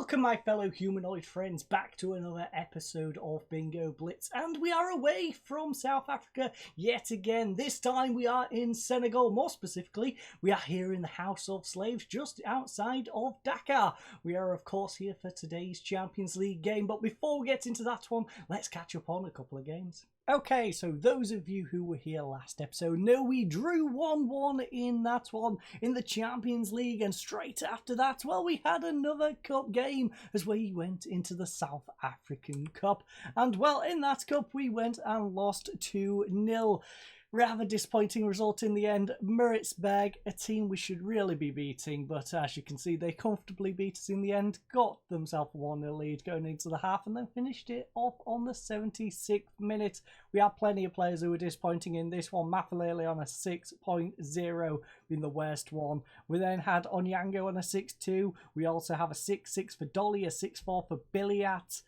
Welcome, my fellow humanoid friends, back to another episode of Bingo Blitz, and we are away from South Africa yet again. This time we are in Senegal. More specifically, we are here in the House of Slaves, just outside of Dakar. We are, of course, here for today's Champions League game, but before we get into that one, let's catch up on a couple of games. Okay, so those of you who were here last episode know we drew 1-1 in that one in the Champions League, and straight after that, well, we had another cup game as we went into the South African Cup. And well, in that cup we went and lost 2-0. Rather disappointing result in the end. Maritzburg, a team we should really be beating, but as you can see, they comfortably beat us in the end, got themselves a 1-0 lead going into the half, and then finished it off on the 76th minute. We had plenty of players who were disappointing in this one. Mafalele on a 6.0 being the worst one. We then had Onyango on a 6.2. We also have a 6.6 for Dolly, a 6.4 for Billiat.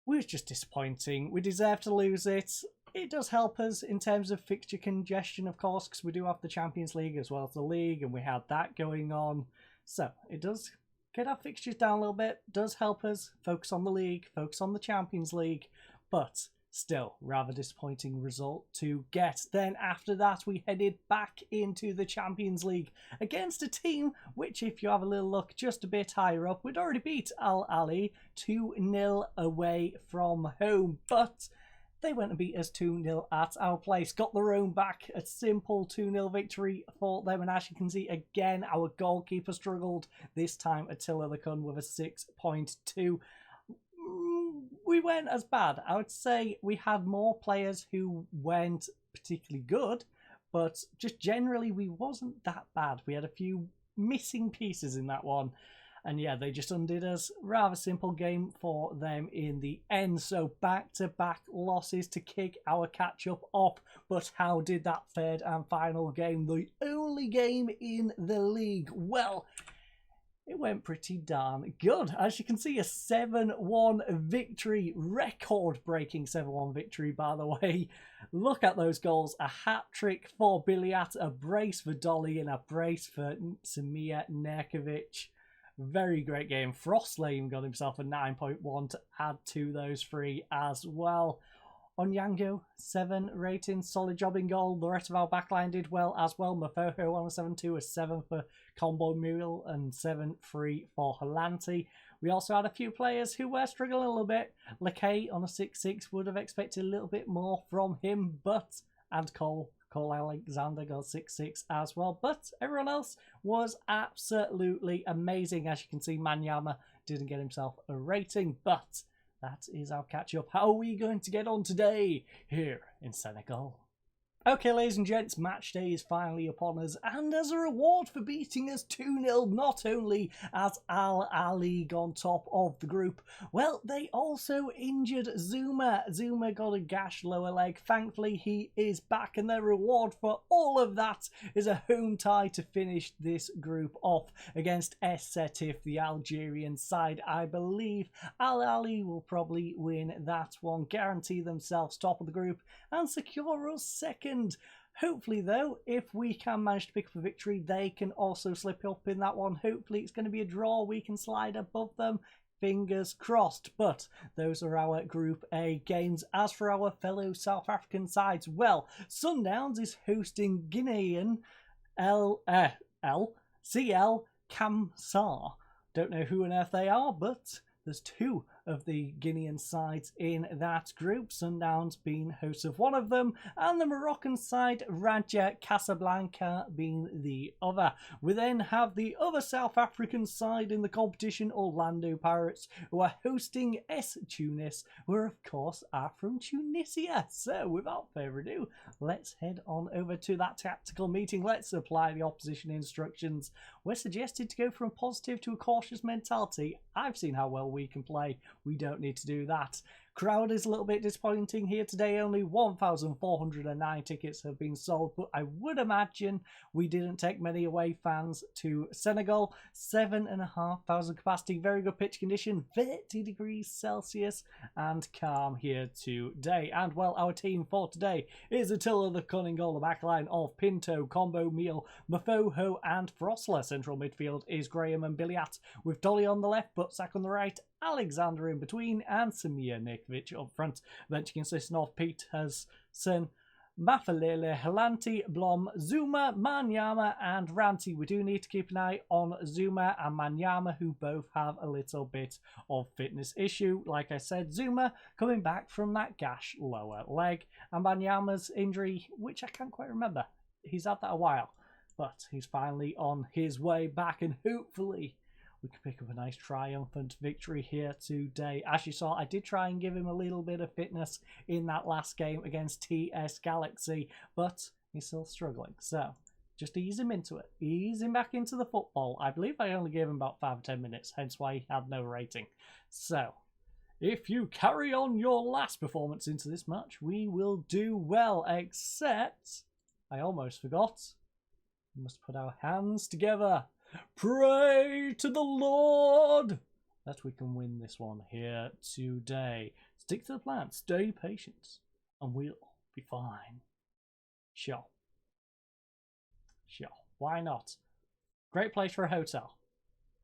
We was just disappointing. We deserve to lose it. It does help us in terms of fixture congestion, of course, because we do have the Champions League as well as the league, and we had that going on. So it does get our fixtures down a little bit, does help us focus on the league, focus on the Champions League, but still rather disappointing result to get. Then after that, we headed back into the Champions League against a team which, if you have a little look just a bit higher up, we'd already beat Al Ahly 2-0 away from home, but they went and beat us 2-0 at our place. Got their own back. A simple 2-0 victory for them. And as you can see, again, our goalkeeper struggled. This time, Attila the Kun with a 6.2. We weren't as bad. I would say we had more players who weren't particularly good, but just generally, we wasn't that bad. We had a few missing pieces in that one. And yeah, they just undid us. Rather simple game for them in the end. So back-to-back losses to kick our catch-up off. But how did that third and final game, the only game in the league, well, it went pretty darn good. As you can see, a 7-1 victory. Record-breaking 7-1 victory, by the way. Look at those goals. A hat-trick for Billiat, a brace for Dolly, and a brace for Samir Nerkovic. Very great game. Frostlane got himself a 9.1 to add to those three as well. Onyango, 7 rating, solid job in goal. The rest of our backline did well as well. Mafoho on a 7.2, a 7 for Combo Mule, and 7.3 for Holanti. We also had a few players who were struggling a little bit. Lakay on a 6.6, would have expected a little bit more from him, but, and Cole Alexander got 6.6 as well, but everyone else was absolutely amazing. As you can see, Manyama didn't get himself a rating, but that is our catch-up. How are we going to get on today here in Senegal? Okay, ladies and gents, match day is finally upon us, and as a reward for beating us 2-0, not only has Al Ahly gone top of the group, well, they also injured Zuma. Zuma got a gashed lower leg. Thankfully, he is back, and their reward for all of that is a home tie to finish this group off against Es Setif, the Algerian side. I believe Al Ahly will probably win that one, guarantee themselves top of the group, and secure us second. Hopefully, though, if we can manage to pick up a victory, they can also slip up in that one. Hopefully, it's going to be a draw. We can slide above them. Fingers crossed. But those are our Group A games. As for our fellow South African sides, well, Sundowns is hosting Guinean CL Kamsar. Don't know who on earth they are, but there's 2 of the Guinean sides in that group, Sundowns being hosts of one of them, and the Moroccan side, Raja Casablanca, being the other. We then have the other South African side in the competition, Orlando Pirates, who are hosting S Tunis, who of course are from Tunisia. So without further ado, let's head on over to that tactical meeting. Let's apply the opposition instructions. We're suggested to go from a positive to a cautious mentality. I've seen how well we can play. We don't need to do that. Crowd is a little bit disappointing here today. Only 1,409 tickets have been sold, but I would imagine we didn't take many away fans to Senegal. 7,500 capacity, very good pitch condition, 30 degrees Celsius, and calm here today. And well, our team for today is Attila the Cunning goal, the backline of Pinto, Combo, Meal, Mafoho, and Frosler. Central midfield is Graham and Billiat, with Dolly on the left, Butsack on the right, Alexander in between, and Samir Nikovic up front. Bench consisting of Peterson, Mafalele, Helanti, Blom, Zuma, Manyama, and Ranti. We do need to keep an eye on Zuma and Manyama, who both have a little bit of fitness issue. Like I said, Zuma coming back from that gash lower leg, and Manyama's injury, which I can't quite remember. He's had that a while, but he's finally on his way back, and hopefully we can pick up a nice triumphant victory here today. As you saw, I did try and give him a little bit of fitness in that last game against TS Galaxy, but he's still struggling. So just ease him into it. Ease him back into the football. I believe I only gave him about 5 or 10 minutes, hence why he had no rating. So if you carry on your last performance into this match, we will do well, except I almost forgot. We must put our hands together. Pray to the Lord that we can win this one here today. Stick to the plan, stay patient, and we'll be fine. Sure. Why not? Great place for a hotel.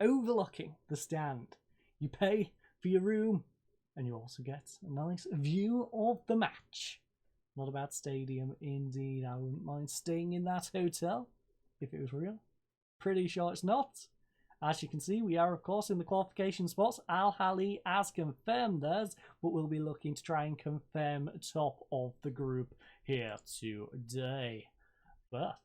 Overlooking the stand. You pay for your room, and you also get a nice view of the match. Not a bad stadium indeed. I wouldn't mind staying in that hotel if it was real. Pretty sure it's not. As you can see, we are of course in the qualification spots. Al Hali has confirmed theirs, but we'll be looking to try and confirm top of the group here today. But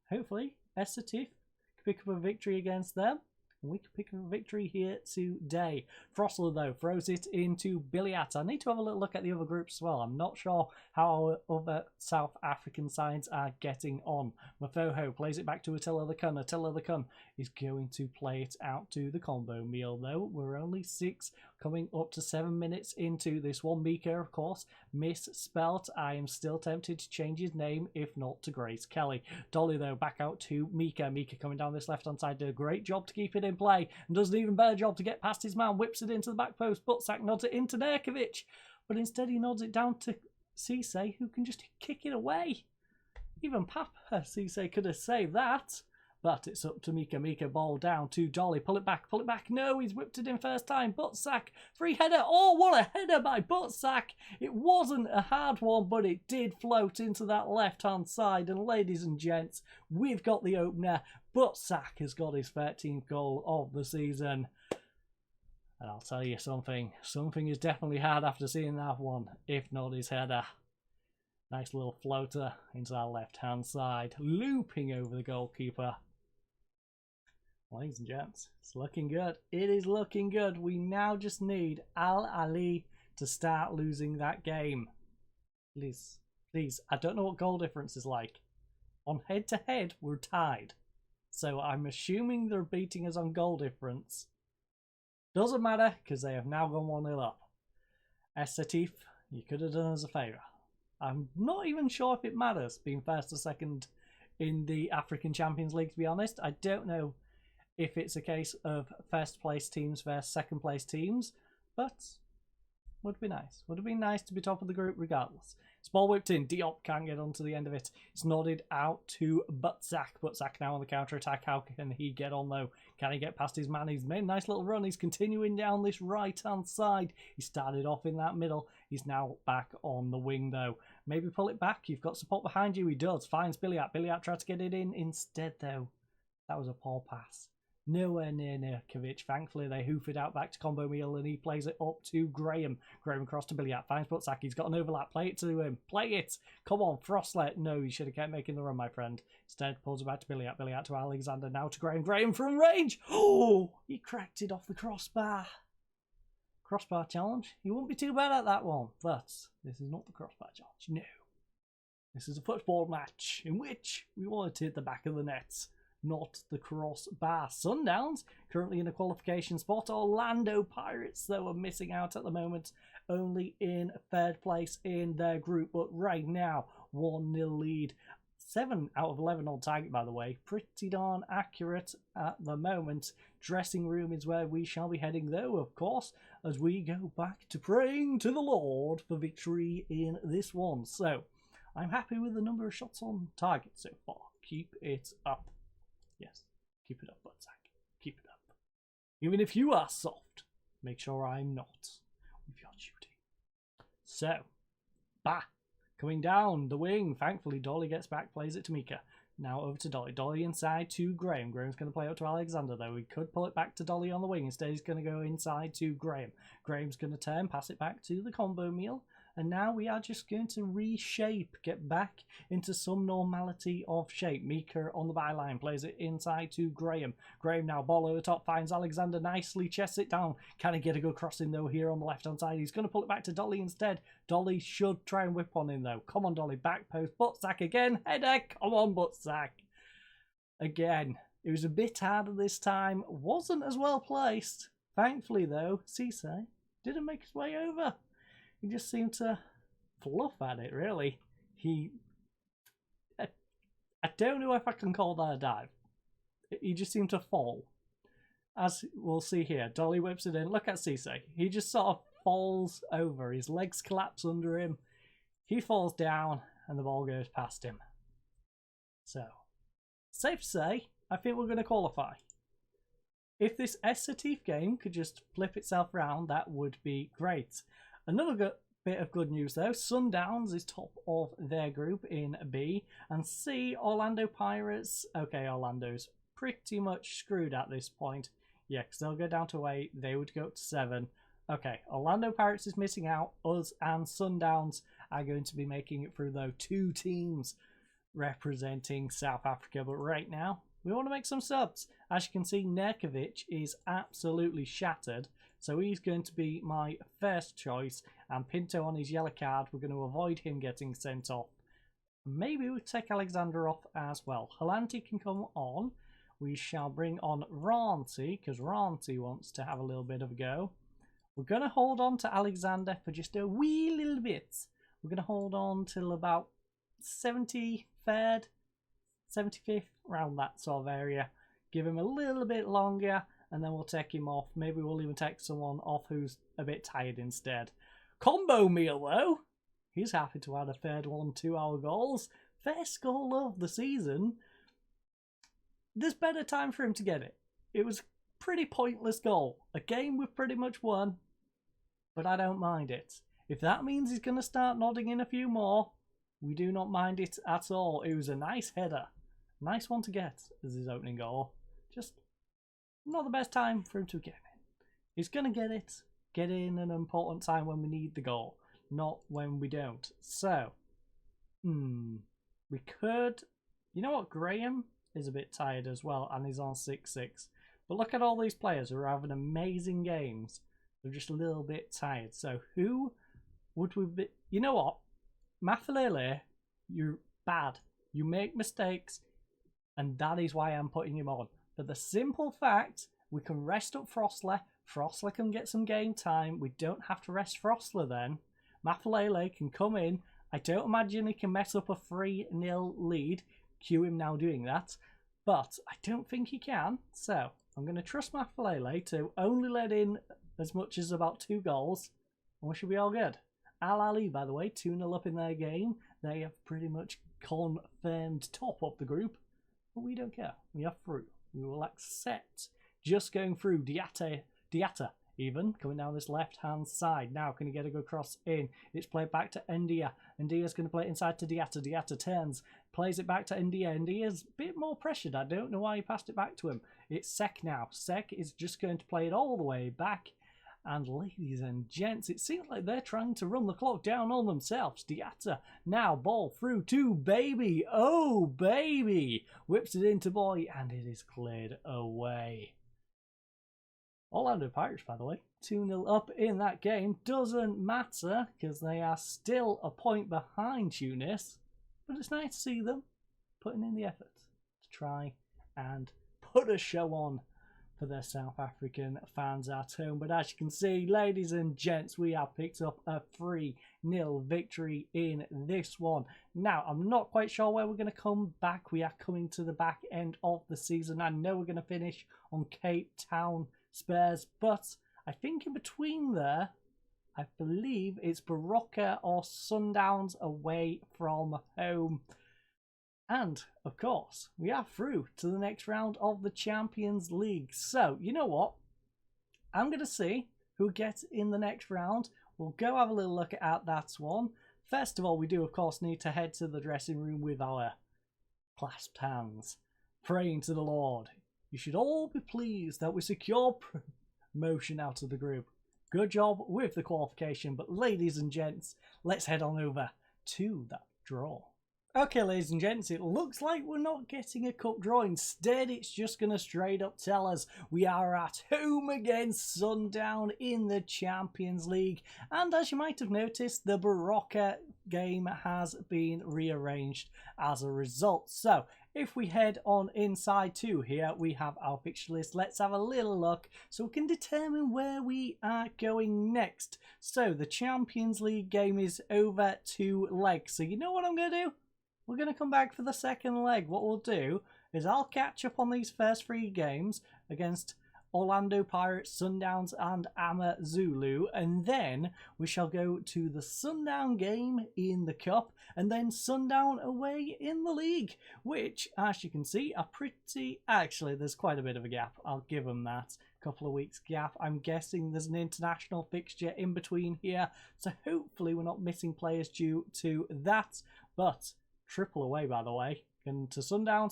hopefully Essatif can pick up a victory against them, and we can pick up a victory here today. Frosler, though, throws it into Billiat. I need to have a little look at the other groups as well. I'm not sure how our other South African sides are getting on. Mafoho plays it back to Attila the Kun. Attila the Kun is going to play it out to the combo meal, though. We're only 6, coming up to 7 minutes into this one. Mika, of course, misspelt. I am still tempted to change his name, if not to Grace Kelly. Dolly, though, back out to Mika. Mika coming down this left-hand side, did a great job to keep it in play, and does an even better job to get past his man. Whips it into the back post. Butsack nods it into Nurkovic, but instead he nods it down to Cisse, who can just kick it away. Even Papa Cisse could have saved that. But it's up to Mika. Mika ball down to Dolly. Pull it back. Pull it back. No, he's whipped it in first time. Butsack. Free header. Oh, what a header by Butsack. It wasn't a hard one, but it did float into that left-hand side. And ladies and gents, we've got the opener. Butsack has got his 13th goal of the season. And I'll tell you something. Something is definitely hard after seeing that one, if not his header. Nice little floater into our left-hand side. Looping over the goalkeeper. Ladies and gents, it's looking good. It is looking good. We now just need Al Ali to start losing that game. Please. I don't know what goal difference is like. On head-to-head, we're tied. So I'm assuming they're beating us on goal difference. Doesn't matter, because they have now gone 1-0 up. Essatif, you could have done us a favour. I'm not even sure if it matters being first or second in the African Champions League, to be honest. I don't know if it's a case of first place teams versus second place teams, but would be nice. Would have been nice to be top of the group regardless. It's ball whipped in. Diop can't get onto the end of it. It's nodded out to Butsack. Butsack now on the counter attack. How can he get on though? Can he get past his man? He's made a nice little run. He's continuing down this right hand side. He started off in that middle. He's now back on the wing though. Maybe pull it back. You've got support behind you. He does. Finds Billiat. Billiat tried to get it in instead though. That was a poor pass. Nowhere near Nurkovic. Thankfully, they hoof it out back to Combo Meal and he plays it up to Graham. Graham across to Billiat. Finds Butsack. He's got an overlap. Play it to him. Play it. Come on, Frostlet. No, you should have kept making the run, my friend. Instead, pulls it back to Billiat. Billiat to Alexander. Now to Graham. Graham from range. Oh, he cracked it off the crossbar. Crossbar challenge. He wouldn't be too bad at that one. But this is not the crossbar challenge. No. This is a football match in which we want to hit the back of the net. not the crossbar. Sundowns currently in a qualification spot. Orlando Pirates, though, are missing out at the moment, only in third place in their group. But right now, 1-0 lead. 7 out of 11 on target, by the way. Pretty darn accurate at the moment. Dressing room is where we shall be heading, though, of course, as we go back to praying to the Lord for victory in this one. So, I'm happy with the number of shots on target so far. Keep it up. Yes, keep it up, Buttsack. Keep it up. Even if you are soft, make sure I'm not with your shooting. So, bah. Coming down the wing. Thankfully, Dolly gets back, plays it to Mika. Now over to Dolly. Dolly inside to Graham. Graham's going to play up to Alexander, though. We could pull it back to Dolly on the wing. Instead, he's going to go inside to Graham. Graham's going to turn, pass it back to the combo meal. And now we are just going to reshape, get back into some normality of shape. Mika on the byline, plays it inside to Graham. Graham now, ball over top, finds Alexander, nicely chests it down. Can he get a good crossing, though, here on the left-hand side? He's going to pull it back to Dolly instead. Dolly should try and whip on him, though. Come on, Dolly, back post, Buttsack again. Header, come on, Buttsack. Again, it was a bit harder this time. Wasn't as well placed. Thankfully, though, Cisse didn't make his way over. He just seemed to fluff at it, really. I don't know if I can call that a dive. He just seemed to fall. As we'll see here, Dolly whips it in. Look at Cisse. He just sort of falls over. His legs collapse under him. He falls down, and the ball goes past him. So, safe to say, I think we're going to qualify. If this Satif game could just flip itself around, that would be great. Another bit of good news, though. Sundowns is top of their group in B. And C, Orlando Pirates. Okay, Orlando's pretty much screwed at this point. Yeah, because they'll go down to 8. They would go up to 7. Okay, Orlando Pirates is missing out. Us and Sundowns are going to be making it through, though. 2 teams representing South Africa. But right now, we want to make some subs. As you can see, Nerkovic is absolutely shattered. So he's going to be my first choice. And Pinto on his yellow card, we're going to avoid him getting sent off. Maybe we'll take Alexander off as well. Halanti can come on. We shall bring on Ranti, because Ranti wants to have a little bit of a go. We're going to hold on to Alexander for just a wee little bit. We're going to hold on till about 73rd, 75th, around that sort of area. Give him a little bit longer, and then we'll take him off. Maybe we'll even take someone off who's a bit tired instead. Combo meal, though. He's happy to add a third one to our goals. First goal of the season. There's better time for him to get it. It was a pretty pointless goal. A game we've pretty much won, but I don't mind it. If that means he's going to start nodding in a few more, we do not mind it at all. It was a nice header. Nice one to get as his opening goal. Just not the best time for him to get it. He's going to get it. Get in an important time when we need the goal, not when we don't. So, we could... You know what? Graham is a bit tired as well, and he's on 6-6. But look at all these players who are having amazing games. They're just a little bit tired. So who would we be? You know what? Mafalele, you're bad. You make mistakes, and that is why I'm putting him on. For the simple fact, we can rest up Frostler. Frostler can get some game time. We don't have to rest Frostler then. Mafalele can come in. I don't imagine he can mess up a 3-0 lead. Cue him now doing that. But I don't think he can. So I'm going to trust Mafalele to only let in as much as about 2 goals. And we should be all good. Al Ali, by the way, 2-0 up in their game. They have pretty much confirmed top of the group. But we don't care. We are through. We will accept just going through. Diatta even coming down this left-hand side. Now, can he get a good cross in? It's played back to Ndia. Ndia's going to play it inside to Diatta. Diatta turns, plays it back to Ndia. Ndia's a bit more pressured. I don't know why he passed it back to him. It's Sek now. Sek is just going to play it all the way back. And ladies and gents, it seems like they're trying to run the clock down on themselves. Diatta now ball through to Baby. Oh, Baby. Whips it into Boy, and it is cleared away. Orlando Pirates, by the way, 2-0 up in that game. Doesn't matter, because they are still a point behind Tues. But it's nice to see them putting in the effort to try and put a show on for the South African fans at home. But as you can see, ladies and gents, we have picked up a 3-0 victory in this one. Now, I'm not quite sure where we're going to come back. We are coming to the back end of the season. I know we're going to finish on Cape Town Spurs, but I think in between there, I believe it's Barocca or Sundowns away from home. And, of course, we are through to the next round of the Champions League. So, you know what? I'm going to see who gets in the next round. We'll go have a little look at that one. First of all, we do, of course, need to head to the dressing room with our clasped hands, praying to the Lord. You should all be pleased that we secure promotion out of the group. Good job with the qualification. But, ladies and gents, let's head on over to that draw. Okay, ladies and gents, it looks like we're not getting a cup draw. Instead, it's just going to straight up tell us we are at home against Sundown in the Champions League. And as you might have noticed, the Barocca game has been rearranged as a result. So, if we head on inside to here, we have our fixture list. Let's have a little look so we can determine where we are going next. So, the Champions League game is over 2 legs. So, you know what I'm going to do? We're going to come back for the second leg. What we'll do is I'll catch up on these first 3 games against Orlando Pirates, Sundowns and Amazulu, and then we shall go to the Sundown game in the Cup and then Sundown away in the league, which, as you can see, are pretty... Actually, there's quite a bit of a gap. I'll give them that. Couple of weeks gap. I'm guessing there's an international fixture in between here, so hopefully we're not missing players due to that, but... triple away, by the way, and to Sundown,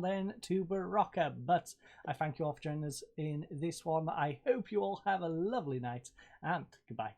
then to Barocca. But I thank you all for joining us in this one. I hope you all have a lovely night, and goodbye.